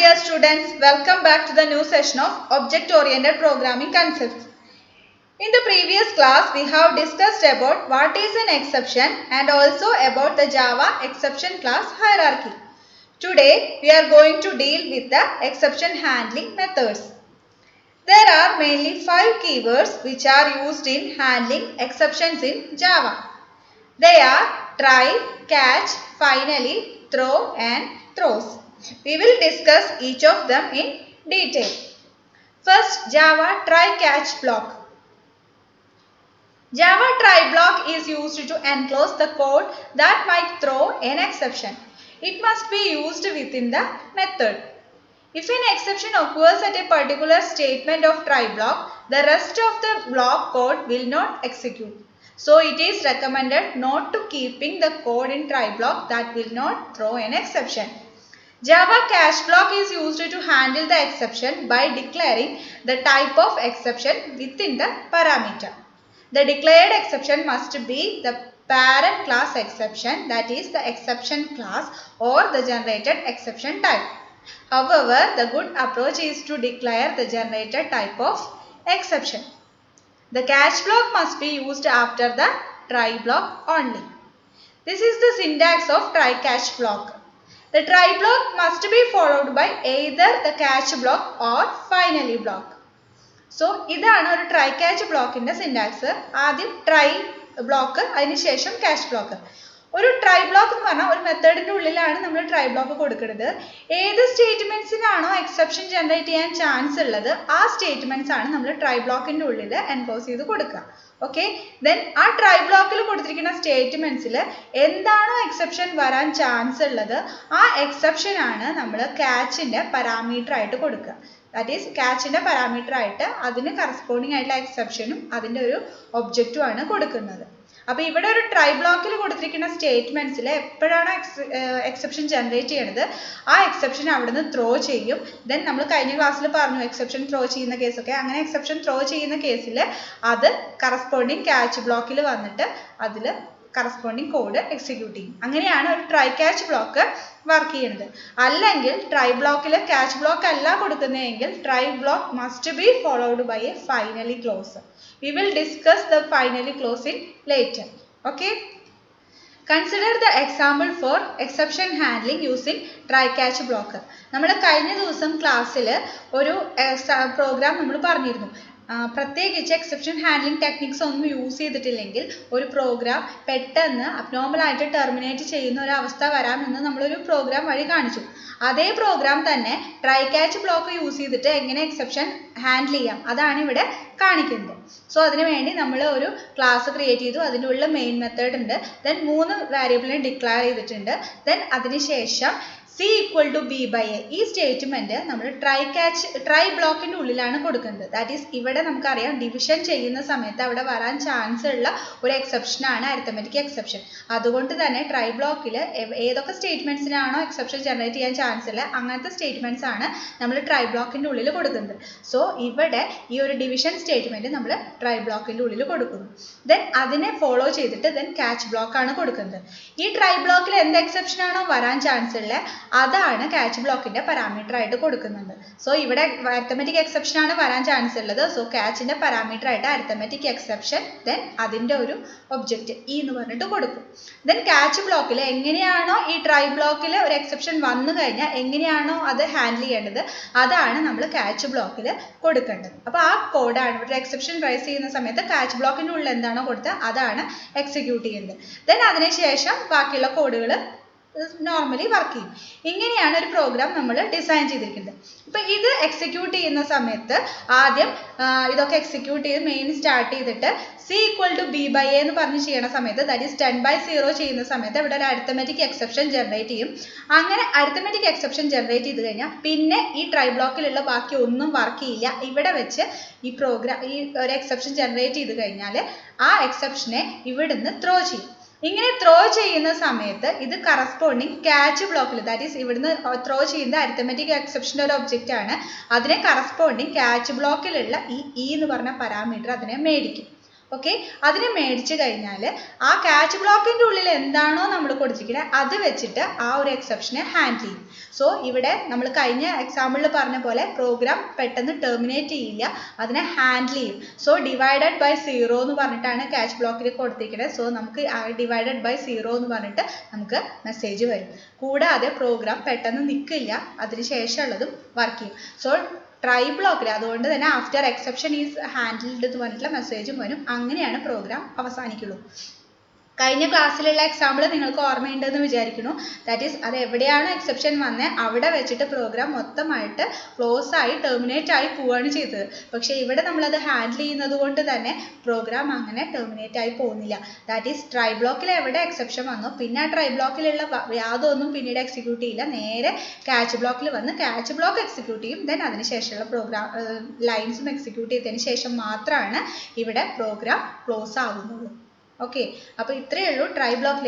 dear students, welcome back to the new session of Object-Oriented Programming Concepts. In the previous class, we have discussed about what is an exception and also about the Java exception class hierarchy. Today, we are going to deal with the exception handling methods. There are mainly 5 keywords which are used in handling exceptions in Java. They are try, catch, finally, throw and throws. We will discuss each of them in detail. First, Java try-catch block. Java try block is used to enclose the code that might throw an exception. It must be used within the method. If an exception occurs at a particular statement of try block, the rest of the block code will not execute. So it is recommended not to keeping the code in try block that will not throw an exception. Java catch block is used to handle the exception by declaring the type of exception within the parameter. The declared exception must be the parent class exception, that is the exception class or the generated exception type. However, the good approach is to declare the generated type of exception. The catch block must be used after the try block only. This is the syntax of try catch block. The try block must be followed by either the catch block or finally block. So, this is a try catch block in the syntax. Adim try block, adinishesham catch block. ഒരു try block എന്ന് പറഞ്ഞാൽ ഒരു മെത്തേഡിന്റെ ഉള്ളിലാണ് നമ്മൾ try block കൊടുക്കുന്നത്. ഏത് സ്റ്റേറ്റ്മെന്റ്സിനാണോ exception generate ചെയ്യാൻ chance ഉള്ളത് ആ സ്റ്റേറ്റ്മെന്റ്സ് ആണ് നമ്മൾ try blockന്റെ ഉള്ളിൽ എൻക്ലോസ് ചെയ്ത് കൊടുക്കുക. ഓക്കെ, ദെൻ ആ try blockൽ കൊടുത്തിരിക്കുന്ന സ്റ്റേറ്റ്മെന്റ്സിൽ എന്താണോ എക്സെപ്ഷൻ വരാൻ ചാൻസ് ഉള്ളത് ആ എക്സെപ്ഷൻ ആണ് നമ്മൾ catchന്റെ പാരാമീറ്റർ ആയിട്ട് കൊടുക്കുക. That is catchന്റെ പാരാമീറ്റർ ആയിട്ട് അതിന് കറസ്പോണ്ടിങ് ആയിട്ടുള്ള എക്സെപ്ഷനും അതിന്റെ ഒരു ഒബ്ജക്റ്റും ആണ് കൊടുക്കുന്നത്. അപ്പോൾ ഇവിടെ ഒരു ട്രൈ ബ്ലോക്കിൽ കൊടുത്തിരിക്കുന്ന സ്റ്റേറ്റ്മെന്റ്സിൽ എപ്പോഴാണ് എക്സെപ്ഷൻ ജനറേറ്റ് ചെയ്യുന്നത് ആ എക്സെപ്ഷൻ അവിടുന്ന് ത്രോ ചെയ്യും. ദെൻ നമ്മൾ കഴിഞ്ഞ ക്ലാസ്സിൽ പറഞ്ഞു എക്സെപ്ഷൻ ത്രോ ചെയ്യുന്ന കേസൊക്കെ, അങ്ങനെ എക്സെപ്ഷൻ ത്രോ ചെയ്യുന്ന കേസിൽ അത് കറസ്പോണ്ടിങ് ക്യാച്ച് ബ്ലോക്കിൽ വന്നിട്ട് അതിൽ കറസ്പോണ്ടിങ് കോഡ് എക്സിക്യൂട്ട് ചെയ്യും. അങ്ങനെയാണ് ഒരു ട്രൈ ക്യാച്ച് ബ്ലോക്ക് വർക്ക് ചെയ്യുന്നത്. അല്ലെങ്കിൽ ട്രൈ ബ്ലോക്കിൽ ക്യാച്ച് ബ്ലോക്ക് അല്ല കൊടുക്കുന്നതെങ്കിൽ try block must be followed by a finally clause. We will discuss the finally clause in later. Okay. Consider the example for exception handling using try catch block. നമ്മുടെ കഴിഞ്ഞ ദിവസം ക്ലാസ്സിൽ ഒരു programme നമ്മൾ പറഞ്ഞിരുന്നു. പ്രത്യേകിച്ച് എക്സെപ്ഷൻ ഹാൻഡ്ലിംഗ് ടെക്നിക്സ് ഒന്നും use ചെയ്തിട്ടില്ലെങ്കിൽ ഒരു പ്രോഗ്രാം പെട്ടെന്ന് അബ്നോർമലായിട്ട് ടെർമിനേറ്റ് ചെയ്യുന്ന ഒരു അവസ്ഥ വരാമെന്ന് നമ്മളൊരു പ്രോഗ്രാം വഴി കാണിച്ചു. അതേ പ്രോഗ്രാം തന്നെ ട്രൈ ക്യാച്ച് ബ്ലോക്ക് യൂസ് ചെയ്തിട്ട് എങ്ങനെ എക്സെപ്ഷൻ ഹാൻഡിൽ ചെയ്യാം അതാണ് ഇവിടെ കാണിക്കുന്നത്. സോ അതിനു വേണ്ടി നമ്മൾ ഒരു ക്ലാസ് ക്രിയേറ്റ് ചെയ്തു. അതിൻ്റെ ഉള്ള മെയിൻ മെത്തേഡ് ഉണ്ട്. ദെൻ 3 വേരിയബിളിനെ ഡിക്ലെയർ ചെയ്തിട്ടുണ്ട്. ദെൻ അതിനുശേഷം C equal to B by A ഈ സ്റ്റേറ്റ്മെന്റ് നമ്മൾ ട്രൈ ബ്ലോക്കിന്റെ ഉള്ളിലാണ് കൊടുക്കുന്നത്. ദാറ്റ് ഈസ് ഇവിടെ നമുക്കറിയാം ഡിവിഷൻ ചെയ്യുന്ന സമയത്ത് അവിടെ വരാൻ ചാൻസ് ഉള്ള ഒരു എക്സെപ്ഷൻ ആണ് അരിത്തമെറ്റിക് എക്സെപ്ഷൻ. അതുകൊണ്ട് തന്നെ ട്രൈ ബ്ലോക്കിൽ ഏതൊക്കെ സ്റ്റേറ്റ്മെന്റ്സിനാണോ എക്സെപ്ഷൻ ജനറേറ്റ് ചെയ്യാൻ ചാൻസ് ഇല്ല അങ്ങനത്തെ സ്റ്റേറ്റ്മെന്റ്സ് ആണ് നമ്മൾ ട്രൈ ബ്ലോക്കിന്റെ ഉള്ളിൽ കൊടുക്കുന്നത്. സോ ഇവിടെ ഈ ഒരു ഡിവിഷൻ സ്റ്റേറ്റ്മെന്റ് നമ്മൾ ട്രൈ ബ്ലോക്കിന്റെ ഉള്ളിൽ കൊടുക്കുന്നു. ദെൻ അതിനെ ഫോളോ ചെയ്തിട്ട് ദെൻ ക്യാച്ച് ബ്ലോക്ക് ആണ് കൊടുക്കുന്നത്. ഈ ട്രൈ ബ്ലോക്കിൽ എന്ത് എക്സെപ്ഷൻ ആണോ വരാൻ ചാൻസ് ഉള്ള അതാണ് catch ബ്ലോക്കിന്റെ പാരാമീറ്റർ ആയിട്ട് കൊടുക്കുന്നത്. സോ ഇവിടെ അരിത്തമെറ്റിക് എക്സെപ്ഷൻ ആണ് വരാൻ ചാൻസ് ഉള്ളത്. സോ catchന്റെ പാരാമീറ്റർ ആയിട്ട് അരിത്തമെറ്റിക് എക്സെപ്ഷൻ ദെൻ അതിന്റെ ഒരു ഒബ്ജക്റ്റ് E എന്ന് പറഞ്ഞിട്ട് കൊടുക്കും. ദെൻ catch ബ്ലോക്കിൽ എങ്ങനെയാണോ ഈ ട്രൈ ബ്ലോക്കിൽ ഒരു എക്സെപ്ഷൻ വന്നു കഴിഞ്ഞാൽ എങ്ങനെയാണോ അത് ഹാൻഡിൽ ചെയ്യേണ്ടത് അതാണ് നമ്മൾ catch ബ്ലോക്കിൽ കൊടുക്കേണ്ടത്. അപ്പോൾ ആ കോഡാണ് ഒരു എക്സെപ്ഷൻ റൈസ് ചെയ്യുന്ന സമയത്ത് catch ബ്ലോക്കിന്റെ ഉള്ളിൽ എന്താണോ കൊടുത്തത് അതാണ് എക്സിക്യൂട്ട് ചെയ്യുന്നത്. ദെൻ അതിനുശേഷം ബാക്കിയുള്ള കോഡുകൾ നോർമലി വർക്ക് ചെയ്യും. ഇങ്ങനെയാണ് ഒരു പ്രോഗ്രാം നമ്മൾ ഡിസൈൻ ചെയ്തിരിക്കുന്നത്. അപ്പോൾ ഇത് എക്സിക്യൂട്ട് ചെയ്യുന്ന സമയത്ത് ആദ്യം ഇതൊക്കെ എക്സിക്യൂട്ട് ചെയ്ത് മെയിൻ സ്റ്റാർട്ട് ചെയ്തിട്ട് C equal to B by A എന്ന് പറഞ്ഞ് ചെയ്യുന്ന സമയത്ത് ദാറ്റ് ഈസ് 10/0 ചെയ്യുന്ന സമയത്ത് ഇവിടെ ഒരു അരിത്തമെറ്റിക് എക്സെപ്ഷൻ ജനറേറ്റ് ചെയ്യും. അങ്ങനെ അരിത്തമെറ്റിക് എക്സെപ്ഷൻ ജനറേറ്റ് ചെയ്ത് കഴിഞ്ഞാൽ പിന്നെ ഈ ട്രൈ ബ്ലോക്കിലുള്ള ബാക്കി ഒന്നും വർക്ക് ചെയ്യില്ല. ഇവിടെ വെച്ച് ഈ പ്രോഗ്രാം ഈ ഒരു എക്സെപ്ഷൻ ജനറേറ്റ് ചെയ്ത് കഴിഞ്ഞാൽ ആ എക്സെപ്ഷനെ ഇവിടുന്ന് ത്രോ ചെയ്യും. ഇങ്ങനെ ത്രോ ചെയ്യുന്ന സമയത്ത് ഇത് കറസ്പോണ്ടിങ് ക്യാച്ച് ബ്ലോക്കിൽ ദാറ്റ് ഈസ് ഇവിടുന്ന് ത്രോ ചെയ്യുന്ന അരിത്തമെറ്റിക് എക്സെപ്ഷൻ്റെ ഒരു ഒബ്ജക്റ്റ് ആണ്. അതിനെ കറസ്പോണ്ടിങ് ക്യാച്ച് ബ്ലോക്കിലുള്ള ഈ E എന്ന് പറഞ്ഞ പാരാമീറ്റർ അതിനെ മേടിക്കും. ഓക്കെ, അതിനെ മേടിച്ചു കഴിഞ്ഞാൽ ആ ക്യാച്ച് ബ്ലോക്കിൻ്റെ ഉള്ളിൽ എന്താണോ നമ്മൾ കൊടുത്തിരിക്കുന്നത് അത് വെച്ചിട്ട് ആ ഒരു എക്സെപ്ഷനെ ഹാൻഡിൽ ചെയ്യും. സോ ഇവിടെ നമ്മൾ കഴിഞ്ഞ എക്സാമ്പിളിൽ പറഞ്ഞ പോലെ പ്രോഗ്രാം പെട്ടെന്ന് ടെർമിനേറ്റ് ചെയ്യില്ല, അതിനെ ഹാൻഡിൽ ചെയ്യും. സോ ഡിവൈഡഡ് ബൈ 0 എന്ന് പറഞ്ഞിട്ടാണ് ക്യാച്ച് ബ്ലോക്കിൽ കൊടുത്തിരിക്കുന്നത്. സോ നമുക്ക് ഡിവൈഡഡ് ബൈ 0 എന്ന് പറഞ്ഞിട്ട് നമുക്ക് മെസ്സേജ് വരും. കൂടാതെ പ്രോഗ്രാം പെട്ടെന്ന് നിൽക്കില്ല, അതിന് ശേഷമുള്ളതും വർക്ക് ചെയ്യും. സോ ട്രൈ ബ്ലോക്കിൽ അതുകൊണ്ട് തന്നെ ആഫ്റ്റർ എക്സെപ്ഷൻ ഈസ് ഹാൻഡിൽഡ് എന്ന് പറഞ്ഞിട്ടുള്ള മെസ്സേജും വരും. അങ്ങനെയാണ് പ്രോഗ്രാം അവസാനിക്കുള്ളൂ. കഴിഞ്ഞ ക്ലാസ്സിലുള്ള എക്സാമ്പിൾ നിങ്ങൾക്ക് ഓർമ്മയുണ്ടെന്ന് വിചാരിക്കുന്നു. ദാറ്റ് ഈസ് അത് എവിടെയാണ് എക്സെപ്ഷൻ വന്നത് അവിടെ വെച്ചിട്ട് പ്രോഗ്രാം മൊത്തമായിട്ട് ക്ലോസ് ആയി ടെർമിനേറ്റ് ആയി പോവുകയാണ് ചെയ്തത്. പക്ഷേ ഇവിടെ നമ്മളത് ഹാൻഡിൽ ചെയ്യുന്നത് കൊണ്ട് തന്നെ പ്രോഗ്രാം അങ്ങനെ ടെർമിനേറ്റ് ആയി പോകുന്നില്ല. ദാറ്റ് ഈസ് ട്രൈ ബ്ലോക്കിൽ എവിടെ എക്സെപ്ഷൻ വന്നു പിന്നെ ആ ട്രൈ ബ്ലോക്കിലുള്ള യാതൊന്നും പിന്നീട് എക്സിക്യൂട്ട് ചെയ്യില്ല, നേരെ ക്യാച്ച് ബ്ലോക്കിൽ വന്ന് ക്യാച്ച് ബ്ലോക്ക് എക്സിക്യൂട്ട് ചെയ്യും. ദെൻ അതിനുശേഷമുള്ള പ്രോഗ്രാം ലൈൻസും എക്സിക്യൂട്ട് ചെയ്തതിന് ശേഷം മാത്രമാണ് ഇവിടെ പ്രോഗ്രാം ക്ലോസ് ആകുന്നുള്ളൂ. ഓക്കെ, അപ്പോൾ ഇത്രയേ ഉള്ളൂ ട്രൈ ബ്ലോക്കിൽ.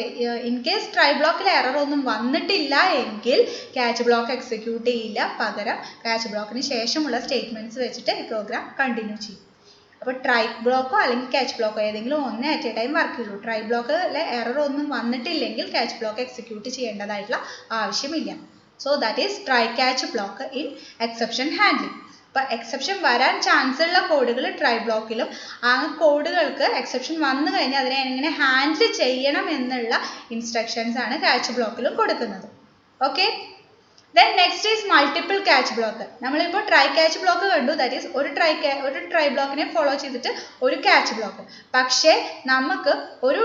ഇൻ കേസ് ട്രൈ ബ്ലോക്കിൽ എറർ ഒന്നും വന്നിട്ടില്ല എങ്കിൽ ക്യാച്ച് ബ്ലോക്ക് എക്സിക്യൂട്ട് ചെയ്യില്ല, പകരം ക്യാച്ച് ബ്ലോക്കിന് ശേഷമുള്ള സ്റ്റേറ്റ്മെന്റ്സ് വെച്ചിട്ട് ഈ പ്രോഗ്രാം കണ്ടിന്യൂ ചെയ്യും. അപ്പോൾ ട്രൈ ബ്ലോക്കോ അല്ലെങ്കിൽ ക്യാച്ച് ബ്ലോക്കോ ഏതെങ്കിലും ഒന്നേ അറ്റ് എ ടൈം വർക്ക് ചെയ്യുള്ളൂ. ട്രൈ ബ്ലോക്കിലെ എറർ ഒന്നും വന്നിട്ടില്ലെങ്കിൽ ക്യാച്ച് ബ്ലോക്ക് എക്സിക്യൂട്ട് ചെയ്യേണ്ടതായിട്ടുള്ള ആവശ്യമില്ല. So that is try catch block in exception handling. അപ്പോൾ എക്സെപ്ഷൻ വരാൻ ചാൻസ് ഉള്ള കോഡുകൾ ട്രൈ ബ്ലോക്കിലും ആ കോഡുകൾക്ക് എക്സെപ്ഷൻ വന്നു കഴിഞ്ഞാൽ അതിനെ എങ്ങനെ ഹാൻഡിൽ ചെയ്യണം എന്നുള്ള ഇൻസ്ട്രക്ഷൻസ് ആണ് ക്യാച്ച് ബ്ലോക്കിലും കൊടുക്കുന്നത്. Okay, then next is multiple catch block. നമ്മളിപ്പോൾ ട്രൈ ക്യാച്ച് ബ്ലോക്ക് കണ്ടു, ദാറ്റ് ഈസ് ഒരു ട്രൈ ബ്ലോക്കിനെ ഫോളോ ചെയ്തിട്ട് ഒരു ക്യാച്ച് ബ്ലോക്ക്. പക്ഷേ നമുക്ക് ഒരു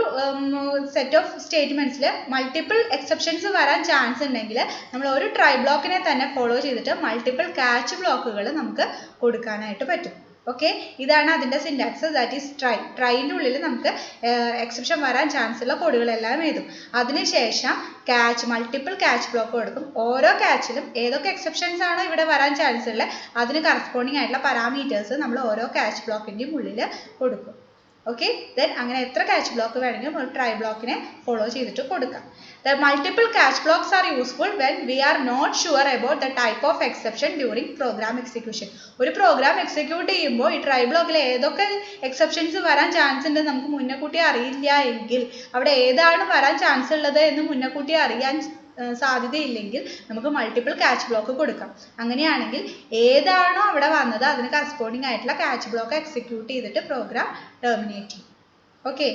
സെറ്റ് ഓഫ് സ്റ്റേറ്റ്മെന്റ്സിൽ മൾട്ടിപ്പിൾ എക്സെപ്ഷൻസ് വരാൻ ചാൻസ് ഉണ്ടെങ്കിൽ നമ്മൾ ഒരു ട്രൈ ബ്ലോക്കിനെ തന്നെ ഫോളോ ചെയ്തിട്ട് മൾട്ടിപ്പിൾ ക്യാച്ച് ബ്ലോക്കുകൾ നമുക്ക് കൊടുക്കാനായിട്ട് പറ്റും. ഓക്കെ, ഇതാണ് അതിൻ്റെ സിൻടാക്സ്. ദാറ്റ് ഈസ് ട്രൈൻ്റെ ഉള്ളിൽ നമുക്ക് എക്സെപ്ഷൻ വരാൻ ചാൻസ് ഉള്ള കോഡുകളെല്ലാം എഴുതും. അതിനുശേഷം മൾട്ടിപ്പിൾ ക്യാച്ച് ബ്ലോക്ക് കൊടുക്കും. ഓരോ ക്യാച്ചിലും ഏതൊക്കെ എക്സെപ്ഷൻസ് ആണോ ഇവിടെ വരാൻ ചാൻസ് ഉള്ളത് അതിന് കറസ്പോണ്ടിങ് ആയിട്ടുള്ള പാരാമീറ്റേഴ്സ് നമ്മൾ ഓരോ ക്യാച്ച് ബ്ലോക്കിൻ്റെയും ഉള്ളിൽ കൊടുക്കും. ഓക്കെ, ദെൻ അങ്ങനെ എത്ര ക്യാച്ച് ബ്ലോക്ക് വേണമെങ്കിലും ഒരു ട്രൈ ബ്ലോക്കിനെ ഫോളോ ചെയ്തിട്ട് കൊടുക്കാം. The multiple catch blocks are useful when we are not sure about the type of exception during program execution. ഒരു പ്രോഗ്രാം എക്സിക്യൂട്ട് ചെയ്യുമ്പോൾ ഈ ട്രൈ ബ്ലോക്കിൽ ഏതൊക്കെ എക്സെപ്ഷൻസ് വരാൻ ചാൻസ് ഉണ്ട് നമുക്ക് മുന്നകൂട്ടി അറിയില്ല എങ്കിൽ, അവിടെ ഏതാണ് വരാൻ ചാൻസ് ഉള്ളത് എന്ന് മുന്നകൂട്ടി അറിയാൻ സാധ്യതയില്ലെങ്കിൽ നമുക്ക് മൾട്ടിപ്പിൾ ക്യാച്ച് ബ്ലോക്ക് കൊടുക്കാം. അങ്ങനെയാണെങ്കിൽ ഏതാണോ അവിടെ വന്നത് അതിന് കറസ്പോണ്ടിങ് ആയിട്ടുള്ള ക്യാച്ച് ബ്ലോക്ക് എക്സിക്യൂട്ട് ചെയ്തിട്ട് പ്രോഗ്രാം ടെർമിനേറ്റ് ചെയ്യും. Okay,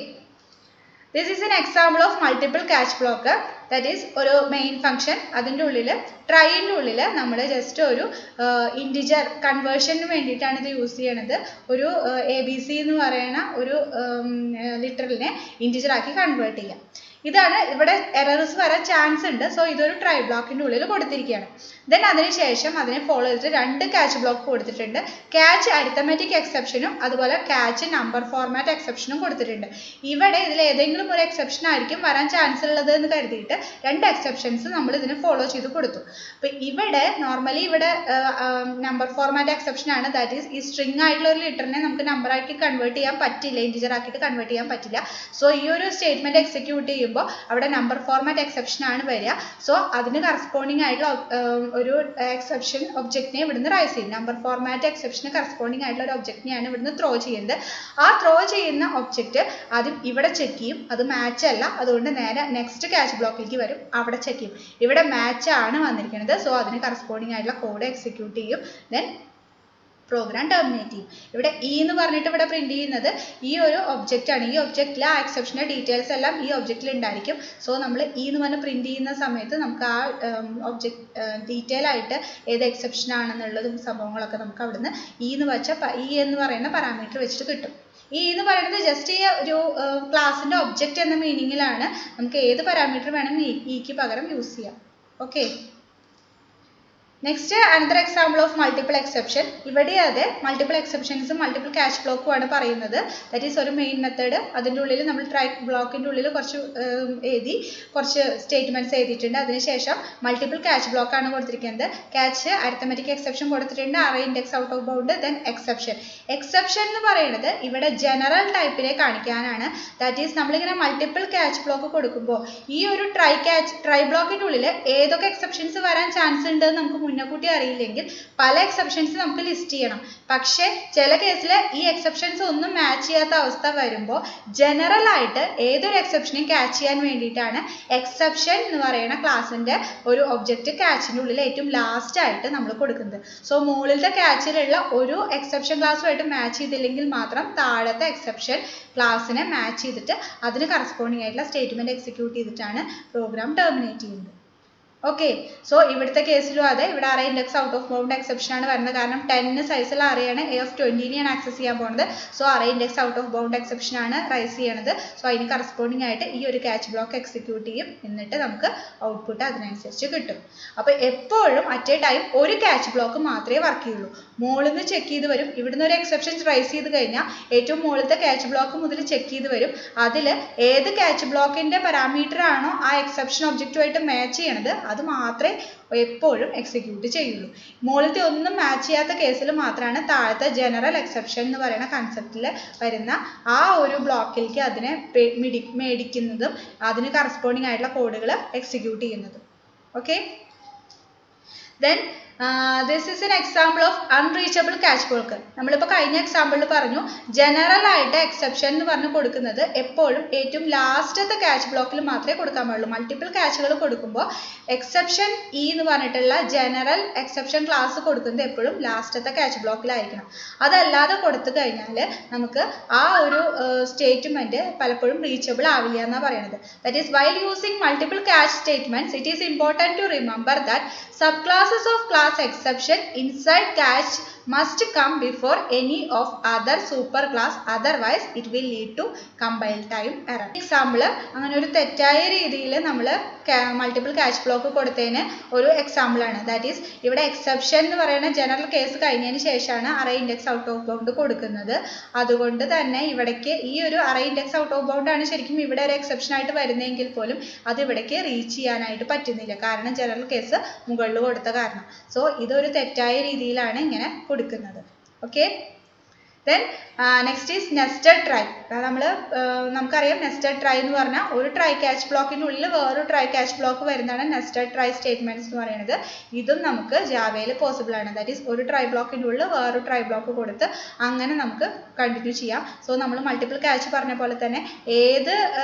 this is an example of multiple catch block. That is ഒരു മെയിൻ ഫംഗ്ഷൻ, അതിൻ്റെ ഉള്ളിൽ ട്രൈൻ്റെ ഉള്ളിൽ നമ്മൾ ജസ്റ്റ് ഒരു ഇൻറ്റിജർ കൺവേർഷന് വേണ്ടിയിട്ടാണ് ഇത് യൂസ് ചെയ്യണത്. ഒരു ABC എന്ന് പറയുന്ന ഒരു ലിറ്ററലിനെ ഇൻറ്റിജർ ആക്കി കൺവേർട്ട് ചെയ്യാം. ഇതാണ് ഇവിടെ എറേഴ്സ് വരാൻ ചാൻസ് ഉണ്ട്. സോ ഇതൊരു ട്രൈ ബ്ലോക്കിൻ്റെ ഉള്ളിൽ കൊടുത്തിരിക്കുകയാണ്. ദെൻ അതിനുശേഷം അതിനെ ഫോളോ ചെയ്തിട്ട് രണ്ട് ക്യാച്ച് ബ്ലോക്ക് കൊടുത്തിട്ടുണ്ട്. ക്യാച്ച് അരിത്തമെറ്റിക് എക്സെപ്ഷനും അതുപോലെ ക്യാച്ച് നമ്പർ ഫോർമാറ്റ് എക്സെപ്ഷനും കൊടുത്തിട്ടുണ്ട്. ഇവിടെ ഇതിൽ ഏതെങ്കിലും ഒരു എക്സെപ്ഷൻ ആയിരിക്കും വരാൻ ചാൻസ് ഉള്ളത് എന്ന് കരുതിയിട്ട് രണ്ട് എക്സെപ്ഷൻസ് നമ്മൾ ഇതിന് ഫോളോ ചെയ്ത് കൊടുത്തു. അപ്പോൾ ഇവിടെ നോർമലി ഇവിടെ നമ്പർ ഫോർമാറ്റ് എക്സെപ്ഷൻ ആണ്. ദാറ്റ് ഈസ് ഈ സ്ട്രിങ് ആയിട്ടുള്ള ഒരു ലിറ്ററിനെ നമുക്ക് നമ്പർ ആക്കി കൺവേർട്ട് ചെയ്യാൻ പറ്റില്ല, ഇൻറ്റിജർ ആക്കിയിട്ട് കൺവേർട്ട് ചെയ്യാൻ പറ്റില്ല. സോ ഈ ഒരു സ്റ്റേറ്റ്മെന്റ് എക്സിക്യൂട്ട് ചെയ്യുമ്പോൾ അവിടെ നമ്പർ ഫോർമാറ്റ് എക്സെപ്ഷൻ ആണ് വരിക. സോ അതിന് കറസ്പോണ്ടിങ് ആയിട്ടുള്ള ഒരു എക്സെപ്ഷൻ ഒബ്ജക്റ്റിനെ ഇവിടുന്ന് റൈസ് ചെയ്യും. നമ്പർ ഫോർമാറ്റ് എക്സെപ്ഷന് കറസ്പോണ്ടിങ് ആയിട്ടുള്ള ഒരു ഒബ്ജക്റ്റിനെയാണ് ഇവിടുന്ന് ത്രോ ചെയ്യുന്നത്. ആ ത്രോ ചെയ്യുന്ന ഒബ്ജക്റ്റ് ആദ്യം ഇവിടെ ചെക്ക് ചെയ്യും, അത് മാച്ച് അല്ല, അതുകൊണ്ട് നേരെ നെക്സ്റ്റ് ക്യാച്ച് ബ്ലോക്കിലേക്ക് വരും, അവിടെ ചെക്ക് ചെയ്യും. ഇവിടെ മാച്ച് ആണ് വന്നിരിക്കുന്നത്, സോ അതിന് കറസ്പോണ്ടിങ് ആയിട്ടുള്ള കോഡ് എക്സിക്യൂട്ട് ചെയ്യും. ദെൻ പ്രോഗ്രാം ടെർമിനേറ്റ് ചെയ്യും. ഇവിടെ എന്ന് പറഞ്ഞിട്ട് ഇവിടെ പ്രിന്റ് ചെയ്യുന്നത് ഈ ഒരു ഒബ്ജക്റ്റ് ആണ്. ഈ ഒബ്ജക്റ്റിൽ ആ എക്സെപ്ഷൻ്റെ ഡീറ്റെയിൽസ് എല്ലാം ഈ ഒബ്ജക്റ്റിൽ ഉണ്ടായിരിക്കും. സോ നമ്മൾ എന്ന് പറഞ്ഞ് പ്രിന്റ് ചെയ്യുന്ന സമയത്ത് നമുക്ക് ആ ഒബ്ജക്റ്റ് ഡീറ്റെയിൽ ആയിട്ട് ഏത് എക്സെപ്ഷൻ ആണെന്നുള്ളതും സംഭവങ്ങളൊക്കെ നമുക്ക് അവിടുന്ന് എന്ന് പറയുന്ന പാരാമീറ്റർ വെച്ചിട്ട് കിട്ടും. എന്ന് പറയുന്നത് ജസ്റ്റ് ഈ ഒരു ക്ലാസിൻ്റെ ഒബ്ജക്റ്റ് എന്ന മീനിങ്ങിലാണ്. നമുക്ക് ഏത് പാരാമീറ്റർ വേണമെങ്കിൽ ഇക്ക് പകരം യൂസ് ചെയ്യാം. Okay, next another example of multiple exception. ഇവിടെ അതെ മൾട്ടിപ്പിൾ എക്സെപ്ഷൻസും മൾട്ടിപ്പിൾ ക്യാച്ച് ബ്ലോക്കും ആണ് പറയുന്നത്. ദാറ്റ് ഈസ് ഒരു മെയിൻ മെത്തേഡ്, അതിൻ്റെ ഉള്ളിൽ നമ്മൾ ട്രൈ ബ്ലോക്കിൻ്റെ ഉള്ളിൽ കുറച്ച് സ്റ്റേറ്റ്മെന്റ്സ് എഴുതിയിട്ടുണ്ട്. അതിനുശേഷം മൾട്ടിപ്പിൾ ക്യാച്ച് ബ്ലോക്ക് ആണ് കൊടുത്തിരിക്കുന്നത്. ക്യാച്ച് അരിത്തമെറ്റിക് എക്സെപ്ഷൻ കൊടുത്തിട്ടുണ്ട്, array index out of bound, then exception. Exception എന്ന് പറയുന്നത് ഇവിടെ ജനറൽ ടൈപ്പിനെ കാണിക്കാനാണ്. ദാറ്റ് ഈസ് നമ്മളിങ്ങനെ മൾട്ടിപ്പിൾ ക്യാച്ച് ബ്ലോക്ക് കൊടുക്കുമ്പോൾ ഈ ഒരു ട്രൈ ബ്ലോക്കിൻ്റെ ഉള്ളിൽ ഏതൊക്കെ എക്സെപ്ഷൻസ് വരാൻ ചാൻസ് ഉണ്ട് നമുക്ക് മുന്നകൂട്ടി അറിയില്ലെങ്കിൽ പല എക്സെപ്ഷൻസ് നമുക്ക് ലിസ്റ്റ് ചെയ്യണം. പക്ഷേ ചില കേസിൽ ഈ എക്സെപ്ഷൻസ് ഒന്നും മാച്ച് ചെയ്യാത്ത അവസ്ഥ വരുമ്പോൾ ജനറൽ ആയിട്ട് ഏതൊരു എക്സെപ്ഷനെയും ക്യാച്ച് ചെയ്യാൻ വേണ്ടിയിട്ടാണ് എക്സെപ്ഷൻ എന്ന് പറയുന്ന ക്ലാസ്സിന്റെ ഒരു ഒബ്ജക്റ്റ് ക്യാച്ചിന്റെ ഉള്ളിൽ ഏറ്റവും ലാസ്റ്റ് ആയിട്ട് നമ്മൾ കൊടുക്കുന്നത്. സോ മുകളിലത്തെ ക്യാച്ചിലുള്ള ഒരു എക്സെപ്ഷൻ ക്ലാസ്സുമായിട്ട് മാച്ച് ചെയ്തില്ലെങ്കിൽ മാത്രം താഴത്തെ എക്സെപ്ഷൻ ക്ലാസ്സിനെ മാച്ച് ചെയ്തിട്ട് അതിന് കറസ്പോണ്ടിങ് ആയിട്ടുള്ള സ്റ്റേറ്റ്മെന്റ് എക്സിക്യൂട്ട് ചെയ്തിട്ടാണ് പ്രോഗ്രാം ടെർമിനേറ്റ് ചെയ്യുന്നത്. ഓക്കെ, സോ ഇവിടുത്തെ കേസിലും അതെ, ഇവിടെ array index out of bound exception ആണ് വരുന്നത്. കാരണം 10 സൈസുള്ള അറേയാണ് എ ഓഫ് 20നെയാണ് ആക്സസ് ചെയ്യാൻ പോകുന്നത്. So array index out of bound exception ആണ് റൈസ് ചെയ്യണത്. സോ അതിന് കറസ്പോണ്ടിങ് ആയിട്ട് ഈ ഒരു ക്യാച്ച് ബ്ലോക്ക് എക്സിക്യൂട്ട് ചെയ്യും. എന്നിട്ട് നമുക്ക് ഔട്ട്പുട്ട് അതിനനുസരിച്ച് കിട്ടും. അപ്പോൾ എപ്പോഴും അറ്റ് എ ടൈം ഒരു ക്യാച്ച് ബ്ലോക്ക് മാത്രമേ വർക്ക് ചെയ്യുള്ളൂ. മുകളിൽ നിന്ന് ചെക്ക് ചെയ്ത് വരും. ഇവിടുന്ന് ഒരു എക്സെപ്ഷൻ റൈസ് ചെയ്ത് കഴിഞ്ഞാൽ ഏറ്റവും മുകളിലത്തെ ക്യാച്ച് ബ്ലോക്ക് മുതൽ ചെക്ക് ചെയ്ത് വരും. അതിൽ ഏത് ക്യാച്ച് ബ്ലോക്കിന്റെ പാരാമീറ്റർ ആണോ ആ എക്സെപ്ഷൻ ഒബ്ജക്റ്റുമായിട്ട് മാച്ച് ചെയ്യണത് അത് മാത്രമേ എപ്പോഴും എക്സിക്യൂട്ട് ചെയ്യുള്ളൂ. മുകളിലത്തെ ഒന്നും മാച്ച് ചെയ്യാത്ത കേസിൽ മാത്രമാണ് താഴത്തെ ജനറൽ എക്സെപ്ഷൻ എന്ന് പറയുന്ന കൺസെപ്റ്റിൽ വരുന്ന ആ ഒരു ബ്ലോക്കിലേക്ക് അതിനെ മേടിക്കുന്നതും അതിന് കറസ്പോണ്ടിങ് ആയിട്ടുള്ള കോഡുകൾ എക്സിക്യൂട്ട് ചെയ്യുന്നതും. Okay, then this is an example of unreachable catch block. നമ്മളിപ്പോൾ കഴിഞ്ഞ എക്സാമ്പിളിൽ പറഞ്ഞു ജനറൽ ആയിട്ട് എക്സെപ്ഷൻ എന്ന് പറഞ്ഞ് കൊടുക്കുന്നത് എപ്പോഴും ഏറ്റവും ലാസ്റ്റത്തെ ക്യാച്ച് ബ്ലോക്കിൽ മാത്രമേ കൊടുക്കാൻ പാടുള്ളൂ. മൾട്ടിപ്പിൾ ക്യാച്ചുകൾ കൊടുക്കുമ്പോൾ എക്സെപ്ഷൻ ഇ എന്ന് പറഞ്ഞിട്ടുള്ള ജനറൽ എക്സെപ്ഷൻ ക്ലാസ് കൊടുക്കുന്നത് എപ്പോഴും ലാസ്റ്റത്തെ ക്യാച്ച് ബ്ലോക്കിലായിരിക്കണം. അതല്ലാതെ കൊടുത്തു കഴിഞ്ഞാൽ നമുക്ക് ആ ഒരു സ്റ്റേറ്റ്മെന്റ് പലപ്പോഴും റീച്ചബിൾ ആവില്ല എന്നാണ് പറയുന്നത്. That is while using multiple catch statements it is important to remember that subclasses of class exception inside catch must come before any of other superclass, otherwise it will lead to compile time error. Example അങ്ങനെ ഒരു തെറ്റായ രീതിയിൽ നമ്മൾ multiple catch block കൊടുത്തതിന് ഒരു example ആണ്. That is ഇവിടെ exception എന്ന് പറയുന്ന ജനറൽ കേസ് കഴിഞ്ഞതിന് ശേഷമാണ് array index out of bound കൊടുക്കുന്നത്. അതുകൊണ്ട് തന്നെ ഇവിടേക്ക് ഈ ഒരു array index out of bound ആണ് ശരിക്കും ഇവിടെ ഒരു എക്സെപ്ഷൻ ആയിട്ട് വരുന്നതെങ്കിൽ പോലും അത് ഇവിടേക്ക് റീച്ച് ചെയ്യാനായിട്ട് പറ്റുന്നില്ല. കാരണം ജനറൽ കേസ് മുകളിൽ കൊടുത്ത കാരണം. സോ ഇതൊരു തെറ്റായ രീതിയിലാണ് ഇങ്ങനെ കൊടുക്കുന്നത്. Okay, then next is nested try. നമുക്കറിയാം നെസ്റ്റഡ് ട്രൈ എന്ന് പറഞ്ഞാൽ ഒരു ട്രൈ ക്യാച്ച് ബ്ലോക്കിൻ്റെ ഉള്ളിൽ വേറൊരു ട്രൈ ക്യാച്ച് ബ്ലോക്ക് വരുന്നതാണ് നെസ്റ്റഡ് ട്രൈ സ്റ്റേറ്റ്മെന്റ്സ് എന്ന് പറയുന്നത്. ഇതും നമുക്ക് ജാവയിൽ പോസിബിൾ ആണ്. ദാറ്റ് ഈസ് ഒരു ട്രൈ ബ്ലോക്കിൻ്റെ ഉള്ളിൽ വേറൊരു ട്രൈ ബ്ലോക്ക് കൊടുത്ത് അങ്ങനെ നമുക്ക് കണ്ടിന്യൂ ചെയ്യാം. സോ നമ്മൾ മൾട്ടിപ്പിൾ ക്യാച്ച് പറഞ്ഞ പോലെ തന്നെ ഏത്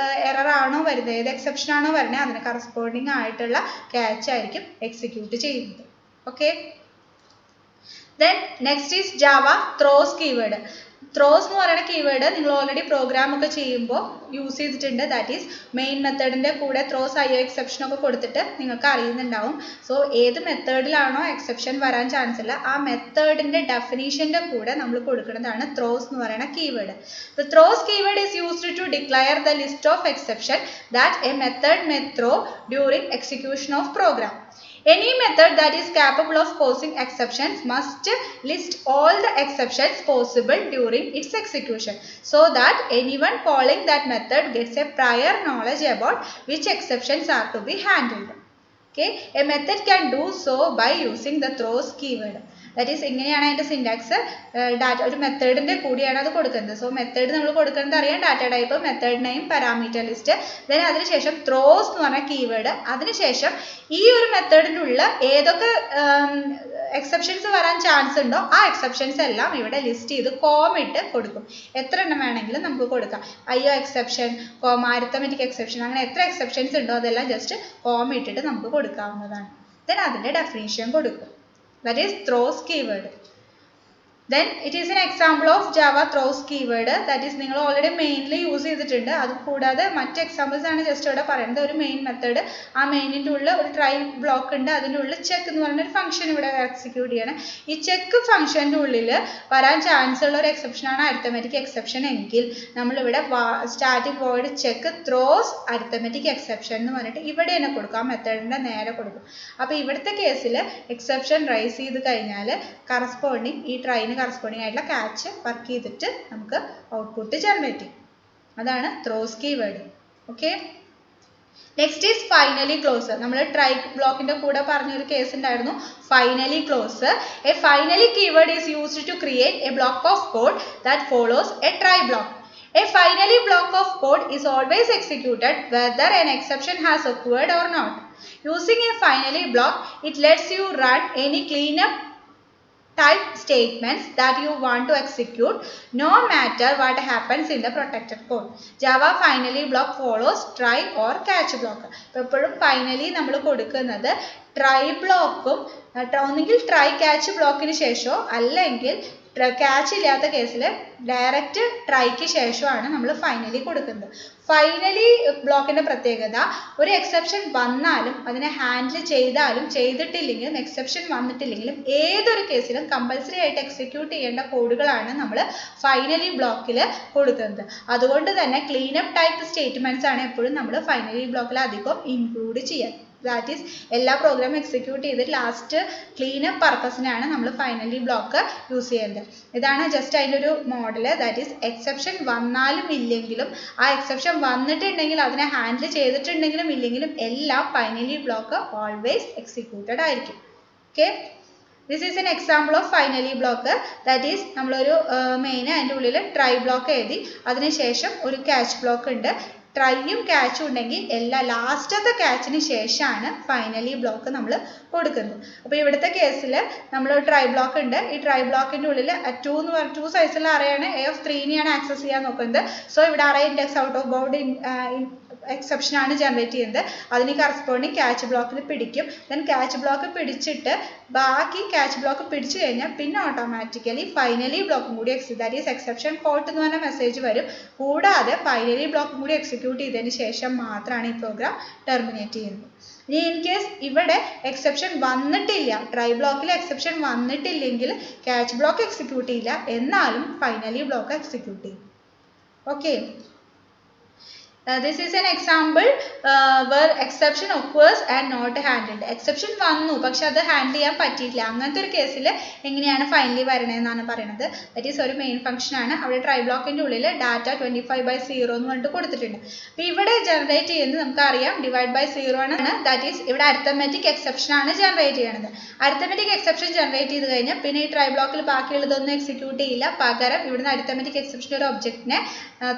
എറർ ആണോ വരുന്നത്, ഏത് എക്സെപ്ഷൻ ആണോ വരുന്നത് അതിന് കറസ്പോണ്ടിങ് ആയിട്ടുള്ള ക്യാച്ച് ആയിരിക്കും എക്സിക്യൂട്ട് ചെയ്യുന്നത്. Okay, then next is Java throws keyword. throws എന്ന് പറയുന്ന കീവേഡ് നിങ്ങൾ ഓൾറെഡി പ്രോഗ്രാം ഒക്കെ ചെയ്യുമ്പോൾ യൂസ് ചെയ്തിട്ടുണ്ട്. ദാറ്റ് ഈസ് മെയിൻ മെത്തേഡിന്റെ കൂടെ ത്രോസ് IO എക്സെപ്ഷൻ ഒക്കെ കൊടുത്തിട്ട് നിങ്ങൾക്ക് അറിയുന്നുണ്ടാവും. സോ ഏത് മെത്തേഡിലാണോ എക്സെപ്ഷൻ വരാൻ ചാൻസ് ഇല്ല ആ മെത്തേഡിന്റെ ഡെഫിനീഷന്റെ കൂടെ നമ്മൾ കൊടുക്കുന്നതാണ് ത്രോസ് എന്ന് പറയുന്ന keyword. The throws keyword is used to declare the list of exception that a method may throw during execution of program. Any method that is capable of causing exceptions must list all the exceptions possible during its execution so that anyone calling that method gets a prior knowledge about which exceptions are to be handled. Okay, a method can do so by using the throws keyword. That is ഇങ്ങനെയാണ് അതിന്റെ syntax. Data ഒരു മെത്തേഡിന്റെ കൂടിയാണ് അത് കൊടുക്കുന്നത്. So method നമ്മൾ കൊടുക്കുന്നത് അറിയാം, data type, method name, parameter list, then അതിനുശേഷം ത്രോസ് എന്ന് പറഞ്ഞ കീവേഡ്, അതിനുശേഷം ഈ ഒരു മെത്തേഡിൻ്റെ ഉള്ള ഏതൊക്കെ എക്സെപ്ഷൻസ് വരാൻ ചാൻസ് ഉണ്ടോ ആ എക്സെപ്ഷൻസ് എല്ലാം ഇവിടെ ലിസ്റ്റ് ചെയ്ത് കോമ ഇട്ട് കൊടുക്കും. എത്ര എണ്ണം വേണമെങ്കിലും നമുക്ക് കൊടുക്കാം. IO exception, comma, arithmetic exception, അങ്ങനെ എത്ര എക്സെപ്ഷൻസ് ഉണ്ടോ അതെല്ലാം ജസ്റ്റ് കോമ ഇട്ടിട്ട് നമുക്ക് കൊടുക്കാവുന്നതാണ്. ദെൻ അതിൻ്റെ ഡെഫിനീഷൻ കൊടുക്കും. That is throws keyword. Then it is an example of Java throws keyword. That is നിങ്ങൾ ഓൾറെഡി മെയിനിൽ യൂസ് ചെയ്തിട്ടുണ്ട്. അത് കൂടാതെ മറ്റ് എക്സാമ്പിൾസ് ആണ് ജസ്റ്റ് ഇവിടെ പറയുന്നത്. ഒരു മെയിൻ മെത്തേഡ്, ആ മെയിനിൻ്റെ ഉള്ളിൽ ഒരു ട്രൈ ബ്ലോക്ക് ഉണ്ട്, അതിൻ്റെ ഉള്ളിൽ ചെക്ക് എന്ന് പറയുന്ന ഒരു ഫംഗ്ഷൻ ഇവിടെ എക്സിക്യൂട്ട് ചെയ്യണം. ഈ ചെക്ക് ഫംഗ്ഷൻ്റെ ഉള്ളിൽ വരാൻ ചാൻസ് ഉള്ള ഒരു എക്സെപ്ഷൻ ആണ് അരിത്തമെറ്റിക് എക്സെപ്ഷൻ എങ്കിൽ നമ്മളിവിടെ static void check throws arithmetic exception എന്ന് പറഞ്ഞിട്ട് ഇവിടെ തന്നെ കൊടുക്കും, ആ മെത്തേഡിൻ്റെ നേരെ കൊടുക്കും. അപ്പോൾ ഇവിടുത്തെ കേസിൽ എക്സെപ്ഷൻ റൈസ് ചെയ്ത് കഴിഞ്ഞാൽ കറസ്പോണ്ടിങ് ഈ ട്രൈന് കറസ്പോണ്ടിങ് ആയിട്ടുള്ള ക്യാച്ച് വർക്ക് ചെയ്തിട്ട് നമുക്ക് ഔട്ട്പുട്ട് ജനറേറ്റ് ചെയ്യും. അതാണ് throws keyword. Okay, next is finally clause. നമ്മൾ ട്രൈ ബ്ലോക്കിന്റെ കൂടെ പറഞ്ഞൊരു കേസ് ഉണ്ടായിരുന്നു, finally clause. A finally keyword is used to create a block of code that follows a try block. A finally block of code is always executed whether an exception has occurred or not. Using a finally block, it lets you run any cleanup type statements that you want to execute no matter what happens in the protected code. Java finally block follows try or catch block. എപ്പോഴും finally നമ്മൾ കൊടുക്കുന്നത് try blockഉം ഒന്നുകിൽ try catch blockന് ശേഷമോ അല്ലെങ്കിൽ catch ഇല്ലാത്ത കേസിൽ direct ട്രൈക്ക് ശേഷമാണ് നമ്മൾ ഫൈനലി കൊടുക്കുന്നത്. ഫൈനലി ബ്ലോക്കിന്റെ പ്രത്യേകത ഒരു എക്സെപ്ഷൻ വന്നാലും അതിനെ ഹാൻഡിൽ ചെയ്താലും ചെയ്തിട്ടില്ലെങ്കിലും എക്സെപ്ഷൻ വന്നിട്ടില്ലെങ്കിലും ഏതൊരു കേസിലും കമ്പൽസറി ആയിട്ട് എക്സിക്യൂട്ട് ചെയ്യേണ്ട കോഡുകളാണ് നമ്മൾ ഫൈനലി ബ്ലോക്കിൽ കൊടുക്കുന്നത്. അതുകൊണ്ട് തന്നെ ക്ലീനപ്പ് ടൈപ്പ് സ്റ്റേറ്റ്മെന്റ്സ് ആണ് എപ്പോഴും നമ്മൾ ഫൈനലി ബ്ലോക്കിൽ അധികം ഇൻക്ലൂഡ് ചെയ്യാൻ. That is എല്ലാ പ്രോഗ്രാം എക്സിക്യൂട്ട് ചെയ്ത് ലാസ്റ്റ് ക്ലീനപ്പ് പർപ്പസിനാണ് നമ്മൾ ഫൈനലി ബ്ലോക്ക് യൂസ് ചെയ്യുന്നത്. ഇതാണ് ജസ്റ്റ് അതിൻ്റെ ഒരു മോഡൽ. ദാറ്റ് ഈസ് എക്സെപ്ഷൻ വന്നാലും ഇല്ലെങ്കിലും ആ എക്സെപ്ഷൻ വന്നിട്ടുണ്ടെങ്കിൽ അതിനെ ഹാൻഡിൽ ചെയ്തിട്ടുണ്ടെങ്കിലും ഇല്ലെങ്കിലും എല്ലാം ഫൈനലി ബ്ലോക്ക് ഓൾവേസ് എക്സിക്യൂട്ടഡ് ആയിരിക്കും. Okay, this is an example of finally block. That is നമ്മളൊരു മെയിൻ അതിൻ്റെ ഉള്ളിൽ ട്രൈ ബ്ലോക്ക് എഴുതി അതിനുശേഷം ഒരു ക്യാച്ച് ബ്ലോക്ക് ഉണ്ട്. ട്രൈയും ക്യാച്ചും ഉണ്ടെങ്കിൽ എല്ലാ ലാസ്റ്റത്തെ ക്യാച്ചിന് ശേഷമാണ് ഫൈനലി ബ്ലോക്ക് നമ്മൾ കൊടുക്കുന്നത്. അപ്പോൾ ഇവിടുത്തെ കേസിൽ നമ്മൾ ട്രൈ ബ്ലോക്ക് ഉണ്ട്. ഈ ട്രൈ ബ്ലോക്കിൻ്റെ ഉള്ളിൽ 2 എന്ന് പറഞ്ഞ 2 സൈസുള്ള അറേയാണ് A of 3നെയാണ് ആക്സസ് ചെയ്യാൻ നോക്കുന്നത്. സോ ഇവിടെ array index out of bound exception ആണ് ജനറേറ്റ് ചെയ്യുന്നത്. അതിന് കറസ്പോണ്ടിങ് ക്യാച്ച് ബ്ലോക്കിൽ പിടിക്കും. ദെൻ ക്യാച്ച് ബ്ലോക്ക് പിടിച്ചിട്ട് ബാക്കി ക്യാച്ച് ബ്ലോക്ക് പിടിച്ചു കഴിഞ്ഞാൽ പിന്നെ ഓട്ടോമാറ്റിക്കലി ഫൈനലി ബ്ലോക്കും കൂടി ദാറ്റ് ഈസ് എക്സെപ്ഷൻ കോട്ട് എന്ന് പറഞ്ഞ മെസ്സേജ് വരും. കൂടാതെ ഫൈനലി ബ്ലോക്കും കൂടി എക്സിക്യൂട്ട് ചെയ്തതിന് ശേഷം മാത്രമാണ് ഈ പ്രോഗ്രാം ടെർമിനേറ്റ് ചെയ്യുന്നത്. ഇനി ഇൻ കേസ് ഇവിടെ എക്സെപ്ഷൻ വന്നിട്ടില്ല, ട്രൈ ബ്ലോക്കിൽ എക്സെപ്ഷൻ വന്നിട്ടില്ലെങ്കിൽ ക്യാച്ച് ബ്ലോക്ക് എക്സിക്യൂട്ട് ചെയ്യില്ല, എന്നാലും ഫൈനലി ബ്ലോക്ക് എക്സിക്യൂട്ട് ചെയ്യും. Okay, this is an example where exception occurs and not handled. exception വന്നു പക്ഷെ അത് ഹാൻഡിൽ ചെയ്യാൻ പറ്റിയില്ല. അങ്ങനത്തെ ഒരു കേസിൽ എങ്ങനെയാണ് ഫൈനലി വരണതെന്നാണ് പറയുന്നത്. ദാറ്റ് ഈസ് ഒരു മെയിൻ ഫംഗ്ഷൻ ആണ്. അവിടെ ട്രൈ ബ്ലോക്കിന്റെ ഉള്ളിൽ ഡാറ്റ 25/0 എന്ന് പറഞ്ഞിട്ട് കൊടുത്തിട്ടുണ്ട്. അപ്പോൾ ഇവിടെ ജനറേറ്റ് ചെയ്യുന്നത് നമുക്കറിയാം /0 ആണ്. ദാറ്റ് ഈസ് ഇവിടെ അരിത്തമെറ്റിക് എക്സെപ്ഷൻ ആണ് ജനറേറ്റ് ചെയ്യണത്. അരിത്തമെറ്റിക് എക്സെപ്ഷൻ ജനറേറ്റ് ചെയ്ത് കഴിഞ്ഞാൽ പിന്നെ ഈ ട്രൈ ബ്ലോക്കിൽ ബാക്കിയുള്ളതൊന്നും എക്സിക്യൂട്ട് ചെയ്യില്ല. പകരം ഇവിടുന്ന് അരിത്തമെറ്റിക് എക്സെപ്ഷൻ ഒരു ഒബ്ജക്റ്റിനെ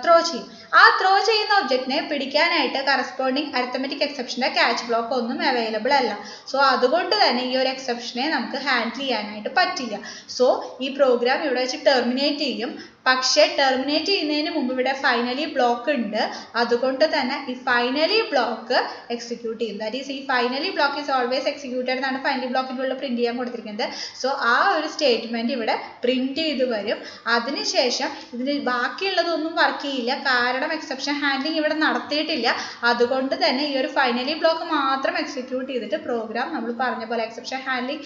ത്രോ ചെയ്യും. ആ ത്രോ ചെയ്യുന്ന ഒബ്ജക്റ്റിനെ പിടിക്കാനായിട്ട് കറസ്പോണ്ടിങ് അരിത്തമെറ്റിക് എക്സെപ്ഷന്റെ ക്യാച്ച് ബ്ലോക്ക് ഒന്നും അവൈലബിൾ അല്ല. സോ അതുകൊണ്ട് തന്നെ ഈ ഒരു എക്സെപ്ഷനെ നമുക്ക് ഹാൻഡിൽ ചെയ്യാനായിട്ട് പറ്റില്ല. സോ ഈ പ്രോഗ്രാം ഇവിടെ വെച്ച് ടെർമിനേറ്റ് ചെയ്യും. പക്ഷേ ടെർമിനേറ്റ് ചെയ്യുന്നതിന് മുമ്പ് ഇവിടെ ഫൈനലി ബ്ലോക്ക് ഉണ്ട്. അതുകൊണ്ട് തന്നെ ഈ ഫൈനലി ബ്ലോക്ക് എക്സിക്യൂട്ട് ചെയ്യും. ദാറ്റ് ഈസ് ഈ finally block is always executed എന്നാണ് ഫൈനലി ബ്ലോക്കിൻ്റെ ഉള്ളിൽ പ്രിന്റ് ചെയ്യാൻ കൊടുത്തിരിക്കുന്നത്. സോ ആ ഒരു സ്റ്റേറ്റ്മെന്റ് ഇവിടെ പ്രിന്റ് ചെയ്ത് വരും. അതിനുശേഷം ഇതിന് ബാക്കിയുള്ളതൊന്നും വർക്ക് ചെയ്യില്ല, കാരണം എക്സെപ്ഷൻ ഹാൻഡ്ലിംഗ് ഇവിടെ നടത്തിയിട്ടില്ല. അതുകൊണ്ട് തന്നെ ഈ ഒരു ഫൈനലി ബ്ലോക്ക് മാത്രം എക്സിക്യൂട്ട് ചെയ്തിട്ട് പ്രോഗ്രാം നമ്മൾ പറഞ്ഞ പോലെ എക്സെപ്ഷൻ ഹാൻഡ്ലിംഗ്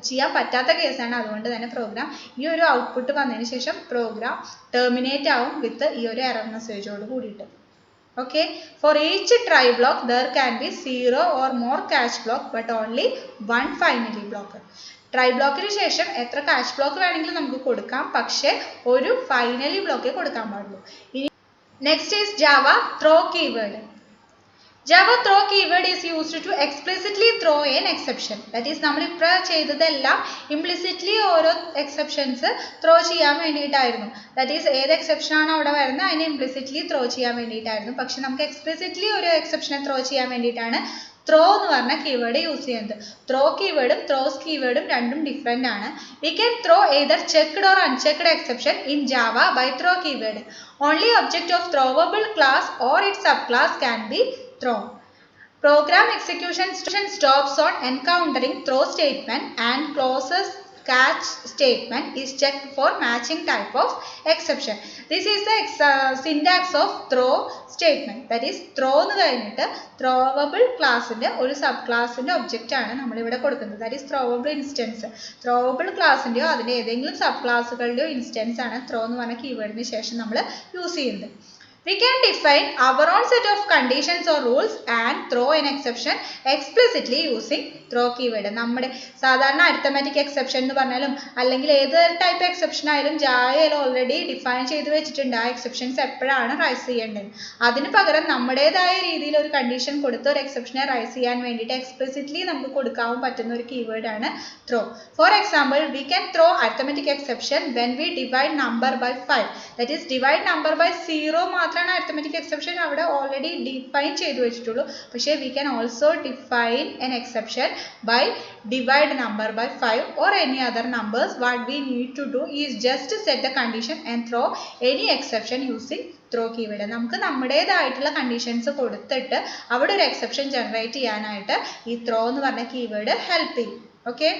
ചെയ്യാൻ പറ്റാത്ത കേസാണ്. അതുകൊണ്ട് തന്നെ പ്രോഗ്രാം ഈ ഒരു ഔട്ട്പുട്ട് വന്നതിന് ശേഷം പ്രോഗ്രാം ടെർമിനേറ്റ് ആവും വിത്ത് ഈ ഒരു എറർ മെസ്സേജോട് കൂടിയിട്ട്. Okay, for each try block there can be 0 or more catch block but only 1 finally block. Try ബ്ലോക്കിന് ശേഷം എത്ര കാച്ച് ബ്ലോക്ക് വേണമെങ്കിലും നമുക്ക് കൊടുക്കാം, പക്ഷേ ഒരു ഫൈനലി ബ്ലോക്കേ കൊടുക്കാൻ പാടുള്ളൂ. ഇനി next is Java throw keyword. Java throw keyword is used to explicitly throw an exception. That is നമ്മൾ ഇപ്പോൾ ചെയ്തതെല്ലാം implicitly ഓരോ exceptions throw ചെയ്യാൻ വേണ്ടിയിട്ടായിരുന്നു. That is ഏത് exception ആണോ അവിടെ വരുന്നത് അതിനെ implicitly throw ചെയ്യാൻ വേണ്ടിയിട്ടായിരുന്നു. പക്ഷെ നമുക്ക് explicitly ഒരു exception throw ചെയ്യാൻ വേണ്ടിയിട്ടാണ് ത്രോ എന്ന് പറഞ്ഞ കീവേഡ് യൂസ് ചെയ്യുന്നത്. ത്രോ കീവേഡും ത്രോസ് കീവേഡും രണ്ടും ഡിഫറെൻ്റ് ആണ്. We can throw either checked or unchecked exception in Java by throw keyword. Only object of throwable class or its subclass can be thrown. Program execution stops on encountering throw statement and closes catch statement is checked for matching type of exception. This is the syntax of throw statement. That is throw എന്ന് കഴിഞ്ഞിട്ട് throwable ക്ലാസിന്റെ ഒരു sub ക്ലാസിന്റെ object ആണ് നമ്മൾ ഇവിടെ കൊടുക്കുന്നത്. That is throwable instance. throwable ക്ലാസിന്റെയോ അതിന്റെ ഏതെങ്കിലും സബ് ക്ലാസുകളുടെയോ ഇൻസ്റ്റൻസ് ആണ് ത്രോ എന്ന് പറഞ്ഞ കീവേഡിന് ശേഷം നമ്മൾ യൂസ് ചെയ്യുന്നത്. We can define our own set of conditions or rules and throw an exception explicitly using throw keyword. നമ്മുടെ സാധാരണ അരിത്തമെറ്റിക് എക്സെപ്ഷൻ എന്ന് പറഞ്ഞാലും അല്ലെങ്കിൽ ഏത് ടൈപ്പ് എക്സെപ്ഷൻ ആയാലും ജാവയിൽ ഓൾറെഡി ഡിഫൈൻ ചെയ്ത് വെച്ചിട്ടുണ്ട് ആ എക്സെപ്ഷൻസ് എപ്പോഴാണ് റൈസ് ചെയ്യേണ്ടത്. അതിന് പകരം നമ്മുടേതായ രീതിയിൽ ഒരു കണ്ടീഷൻ കൊടുത്ത് ഒരു എക്സെപ്ഷനെ റൈസ് ചെയ്യാൻ വേണ്ടിയിട്ട് എക്സ്പ്ലിസിറ്റ്ലി നമുക്ക് കൊടുക്കാൻ പറ്റുന്ന ഒരു കീവേഡ് ആണ് throw. For example, we can throw arithmetic exception when we divide number by 5. That is divide number by 0 മാത്രം മാത്രമാണ് അരിത്തമെറ്റിക് എക്സെപ്ഷൻ അവിടെ ഓൾറെഡി ഡിഫൈൻ ചെയ്തു വെച്ചിട്ടുള്ളൂ. പക്ഷേ we can also define an exception by divide number by 5 or any other numbers. What we need to do is just set the condition and throw any exception using throw keyword. നമുക്ക് നമ്മുടേതായിട്ടുള്ള conditions കൊടുത്തിട്ട് അവിടെ ഒരു exception generate ചെയ്യാനായിട്ട് ഈ throw എന്ന് പറഞ്ഞ keyword help ചെയ്യും. Okay,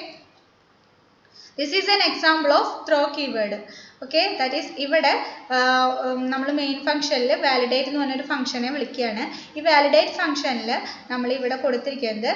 this is an example of throw keyword. Okay, that is ഇവിടെ നമ്മൾ മെയിൻ ഫംഗ്ഷനിൽ വാലിഡേറ്റ് എന്ന് പറഞ്ഞൊരു ഫംഗ്ഷനെ വിളിക്കുകയാണ്. ഈ വാലിഡേറ്റ് ഫംഗ്ഷനിൽ നമ്മൾ ഇവിടെ കൊടുത്തിരിക്കുന്നത്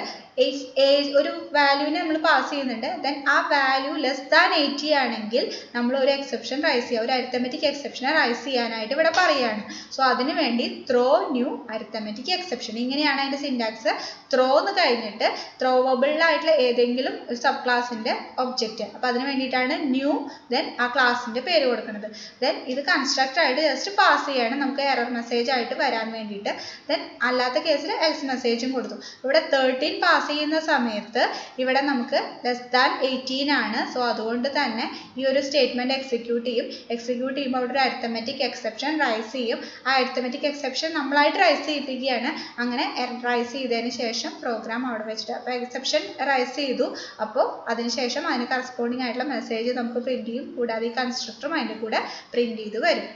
ഒരു വാല്യൂവിനെ നമ്മൾ പാസ് ചെയ്യുന്നുണ്ട്. ദെൻ ആ വാല്യൂ ലെസ് ദാൻ 80 ആണെങ്കിൽ നമ്മൾ ഒരു എക്സെപ്ഷൻ റൈസ് ചെയ്യുക, ഒരു അരിത്തമെറ്റിക് എക്സെപ്ഷനെ റൈസ് ചെയ്യാനായിട്ട് ഇവിടെ പറയുകയാണ്. സോ അതിന് വേണ്ടി ത്രോ ന്യൂ അരിത്തമെറ്റിക് എക്സെപ്ഷൻ, ഇങ്ങനെയാണ് അതിൻ്റെ സിൻടാക്സ്. ത്രോ എന്ന് കഴിഞ്ഞിട്ട് ത്രോവബിളായിട്ടുള്ള ഏതെങ്കിലും ഒരു സബ് ക്ലാസിൻ്റെ ഒബ്ജക്റ്റ്, അപ്പോൾ അതിന് വേണ്ടിയിട്ടാണ് ന്യൂ, ദെൻ ആ ക്ലാസിൻ്റെ പേര് കൊടുക്കുന്നത്. ദെൻ ഇത് കൺസ്ട്രക്റ്റ് ആയിട്ട് ജസ്റ്റ് പാസ് ചെയ്യാണ് നമുക്ക് എറർ മെസ്സേജ് ആയിട്ട് വരാൻ വേണ്ടിയിട്ട്. ദെൻ അല്ലാത്ത കേസിൽ എൽസ് മെസ്സേജും കൊടുത്തു. ഇവിടെ 13 പാസ് ചെയ്യുന്ന സമയത്ത് ഇവിടെ നമുക്ക് ലെസ് ദാൻ 18 ആണ്. സോ അതുകൊണ്ട് തന്നെ ഈ ഒരു സ്റ്റേറ്റ്മെന്റ് എക്സിക്യൂട്ട് ചെയ്യും. എക്സിക്യൂട്ട് ചെയ്യുമ്പോൾ അവിടെ ഒരു അരിത്തമെറ്റിക് എക്സെപ്ഷൻ റൈസ് ചെയ്യും. ആ അരിത്തമെറ്റിക് എക്സെപ്ഷൻ നമ്മളായിട്ട് റൈസ് ചെയ്യിപ്പിക്കുകയാണ്. അങ്ങനെ റൈസ് ചെയ്തതിന് ശേഷം പ്രോഗ്രാം അവിടെ വെച്ചിട്ട് അപ്പോൾ എക്സെപ്ഷൻ റൈസ് ചെയ്തു, അപ്പോൾ അതിനുശേഷം അതിന് കറസ്പോണ്ടിങ് ആയിട്ടുള്ള മെസ്സേജ് നമുക്ക് പ്രിന്റ് ചെയ്യും. കൂടാതെ ഈ കൺസ്ട്രക്ടറും അതിൻ്റെ കൂടെ പ്രിന്റ് ചെയ്ത് വരും.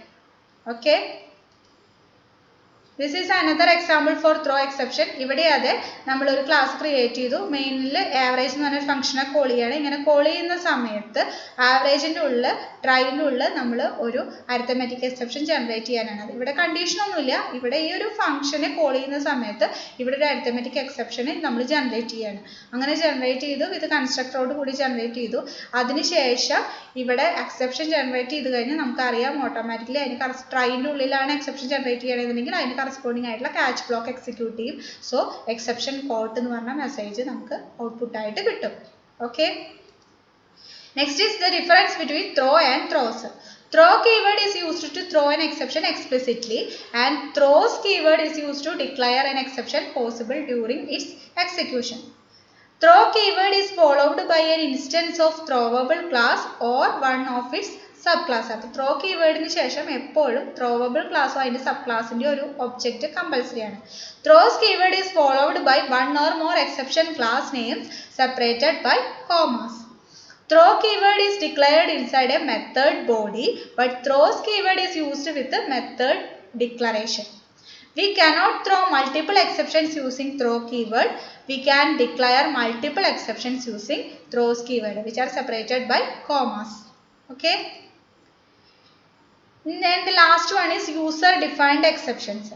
Okay, this is another example for throw exception. ഇവിടെ അതെ നമ്മളൊരു ക്ലാസ് ക്രിയേറ്റ് ചെയ്തു. മെയിനിൽ ആവറേജ് എന്ന് പറഞ്ഞൊരു ഫംഗ്ഷനെ കോൾ ചെയ്യാണ്. ഇങ്ങനെ കോൾ ചെയ്യുന്ന സമയത്ത് ആവറേജിൻ്റെ ഉള്ളിൽ ട്രൈൻ്റെ ഉള്ളിൽ നമ്മൾ ഒരു അരിത്തമെറ്റിക് എക്സെപ്ഷൻ ജനറേറ്റ് ചെയ്യാനാണ്. അത് ഇവിടെ കണ്ടീഷനൊന്നുമില്ല. ഇവിടെ ഈ ഒരു ഫംഗ്ഷനെ കോൾ ചെയ്യുന്ന സമയത്ത് ഇവിടെ ഒരു അരിത്തമെറ്റിക് എക്സെപ്ഷനെ നമ്മൾ ജനറേറ്റ് ചെയ്യാണ്. അങ്ങനെ ജനറേറ്റ് ചെയ്തു, ഇത് കൺസ്ട്രക്ടറോട് കൂടി ജനറേറ്റ് ചെയ്തു. അതിനുശേഷം ഇവിടെ എക്സെപ്ഷൻ ജനറേറ്റ് ചെയ്ത് കഴിഞ്ഞാൽ നമുക്കറിയാം ഓട്ടോമാറ്റിക്കലി അതിന് ട്രൈൻ്റെ ഉള്ളിലാണ് എക്സെപ്ഷൻ ജനറേറ്റ് ചെയ്യണമെന്നുണ്ടെങ്കിൽ അതിന് കറസ്പോണ്ടിങ് ആയിട്ടുള്ള ക്യാച്ച് ബ്ലോക്ക് എക്സിക്യൂട്ട് ചെയ്യും. സോ എക്സെപ്ഷൻ കോട്ട് എന്ന് പറഞ്ഞ മെസ്സേജ് നമുക്ക് ഔട്ട്പുട്ട് ആയിട്ട് കിട്ടും. Okay, next is the difference between throw and throws. Throw keyword is used to throw an exception explicitly and throws keyword is used to declare an exception possible during its execution. Throw keyword is followed by an instance of throwable class or one of its sub class. അപ്പോൾ throw കീവേഡിന് ശേഷം എപ്പോഴും throwable ക്ലാസ്സോ അതിൻ്റെ sub ക്ലാസിൻ്റെ ഒരു object compulsory ആണ്. Throws keyword is followed by one or more exception class names separated by commas. Throw keyword is declared inside a method body, but throws keyword is used with the method declaration. We cannot throw multiple exceptions using throw keyword. We can declare multiple exceptions using throws keyword, which are separated by commas. Okay. Then the last one is user defined exceptions.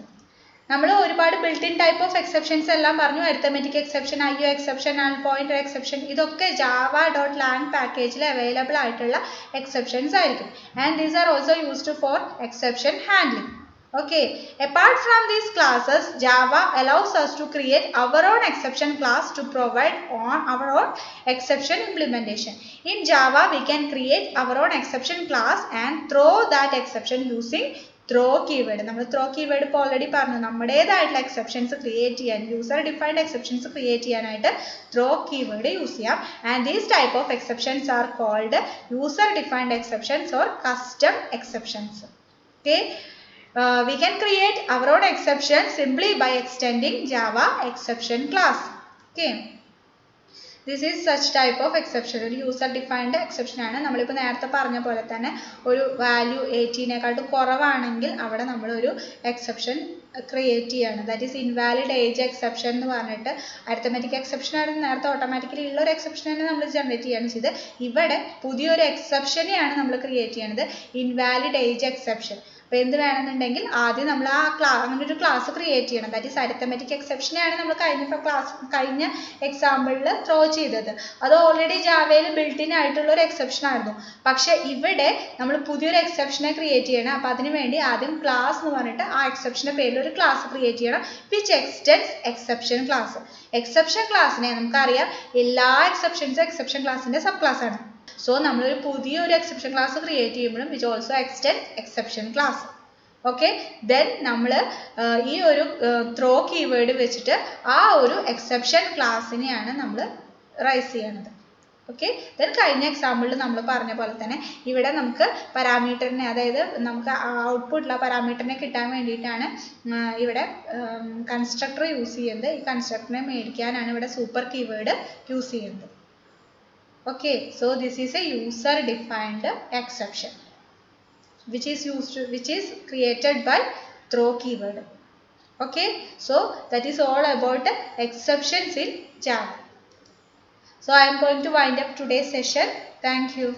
നമ്മൾ ഒരുപാട് built in type of exceptions എല്ലാം പറഞ്ഞു. Arithmetic exception, IO exception, null pointer exception, ഇതൊക്കെ java.lang പാക്കേജിൽ available ആയിട്ടുള്ള exceptions ആയിരിക്കും. And these are also used for exception handling. Okay, apart from these classes, Java allows us to create our own exception class to provide on our own exception implementation. In Java, we can create our own exception class and throw that exception using throw keyword. നമ്മൾ throw keyword ഇപ്പോൾ already പറഞ്ഞു. നമ്മുടേതായിട്ടുള്ള exceptions create ചെയ്യാൻ, user defined exceptions create ചെയ്യാനായിട്ട് throw keyword use ചെയ്യാം. And these type of exceptions are called user defined exceptions or custom exceptions. Okay, we can create our own exception simply by extending Java exception class. Okay, this is such type of exception. ഒരു user defined exception ആണ്. നമ്മളിപ്പോൾ നേരത്തെ പറഞ്ഞ പോലെ തന്നെ ഒരു value 18നേക്കാളും കുറവാണെങ്കിൽ അവിടെ നമ്മളൊരു എക്സെപ്ഷൻ ക്രിയേറ്റ് ചെയ്യാണ്. That is invalid age exception എന്ന് പറഞ്ഞിട്ട് അരിത്തമെറ്റിക് എക്സെപ്ഷൻ ആണ് നേരത്തെ ഓട്ടോമാറ്റിക്കലി ഉള്ള ഒരു എക്സെപ്ഷനാണ് നമ്മൾ ജനറേറ്റ് ചെയ്യാണ് ചെയ്ത്. ഇവിടെ പുതിയൊരു എക്സെപ്ഷനെയാണ് നമ്മൾ ക്രിയേറ്റ് ചെയ്യണത്, ഇൻവാലിഡ് ഏജ് എക്സെപ്ഷൻ. അപ്പോൾ എന്ത് വേണമെന്നുണ്ടെങ്കിൽ ആദ്യം നമ്മൾ ആ അങ്ങനെ ഒരു ക്ലാസ് ക്രിയേറ്റ് ചെയ്യണം. ദാറ്റ് ഈസ് അരിത്തമെറ്റിക് എക്സെപ്ഷനെയാണ് നമ്മൾ കഴിഞ്ഞ എക്സാമ്പിളിൽ ത്രോ ചെയ്തത്. അത് ഓൾറെഡി ജാവയിൽ ബിൽറ്റ് ഇൻ ആയിട്ടുള്ള ഒരു എക്സെപ്ഷൻ ആയിരുന്നു. പക്ഷേ ഇവിടെ നമ്മൾ പുതിയൊരു എക്സെപ്ഷനെ ക്രിയേറ്റ് ചെയ്യണം. അപ്പോൾ അതിന് വേണ്ടി ആദ്യം ക്ലാസ് എന്ന് പറഞ്ഞിട്ട് ആ എക്സെപ്ഷൻ്റെ പേരിൽ ഒരു ക്ലാസ് ക്രിയേറ്റ് ചെയ്യണം, which extends exception class. Exception ക്ലാസ്സിനെ നമുക്കറിയാം എല്ലാ എക്സെപ്ഷൻസും എക്സെപ്ഷൻ ക്ലാസ്സിൻ്റെ സബ് ക്ലാസ് ആണ്. സോ നമ്മളൊരു പുതിയൊരു എക്സെപ്ഷൻ ക്ലാസ് ക്രിയേറ്റ് ചെയ്യുമ്പോഴും which also extend exception class. Okay, then നമ്മൾ ഈ ഒരു ത്രോ കീവേഡ് വെച്ചിട്ട് ആ ഒരു എക്സെപ്ഷൻ ക്ലാസ്സിനെയാണ് നമ്മൾ റൈസ് ചെയ്യണത്. ഓക്കെ. ദെൻ കഴിഞ്ഞ എക്സാമ്പിളിൽ നമ്മൾ പറഞ്ഞ പോലെ തന്നെ ഇവിടെ നമുക്ക് പാരാമീറ്ററിനെ, അതായത് നമുക്ക് ഔട്ട്പുട്ടിലുള്ള പാരാമീറ്ററിനെ കിട്ടാൻ വേണ്ടിയിട്ടാണ് ഇവിടെ കൺസ്ട്രക്ടർ യൂസ് ചെയ്യുന്നത്. ഈ കൺസ്ട്രക്ടറിനെ മേടിക്കാനാണ് ഇവിടെ സൂപ്പർ കീവേഡ് യൂസ് ചെയ്യുന്നത്. Okay. So this is A user defined exception which is created by throw keyword. Okay, so that is all about exceptions in Java. So I am going to wind up today's session. Thank you.